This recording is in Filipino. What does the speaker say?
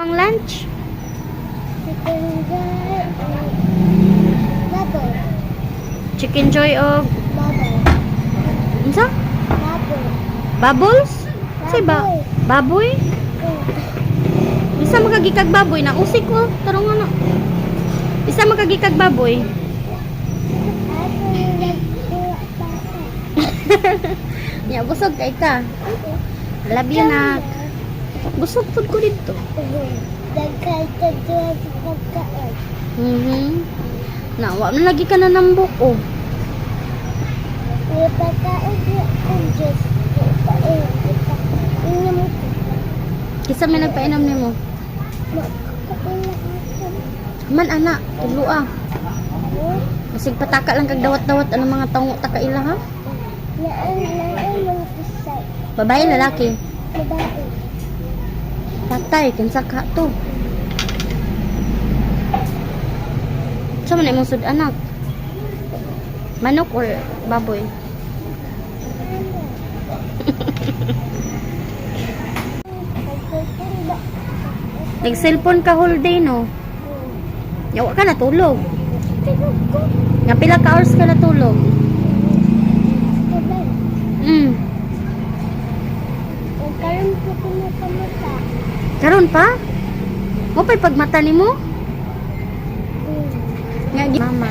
imong lunch? Chicken joy. Bubble. Chicken joy o Bubble. unsa? Bubble. Bubbles? Say ba? Baboy? Isa magagikag baboy na usik ko. Tarong ano. Isa magagikag baboy. Ya busog kay ka. Love you nak. Busog pud ko dito. Dagkay ka dyan sa pagkain. Na, wa man lagi ka na nambok oh. May pagkain niya ang Diyos. Pagkain kita. Inom ko. Kisa may nagpainom nimo. Makakain na ako. Man anak, tulo ah. Masig pataka lang kag dawat-dawat ano mga tango ta kaila ha. Naan mga pisay. Babae lalaki. Babae. Patay kinsa ka to. Sa man imong sud anak? Manok or baboy? Nag-cellphone ka whole day no? Yawa ka natulog. Nga pila ka hours ka natulog? Karon ko pinakamata. Karon pa? Mo pay pagmata nimo? Nga mama.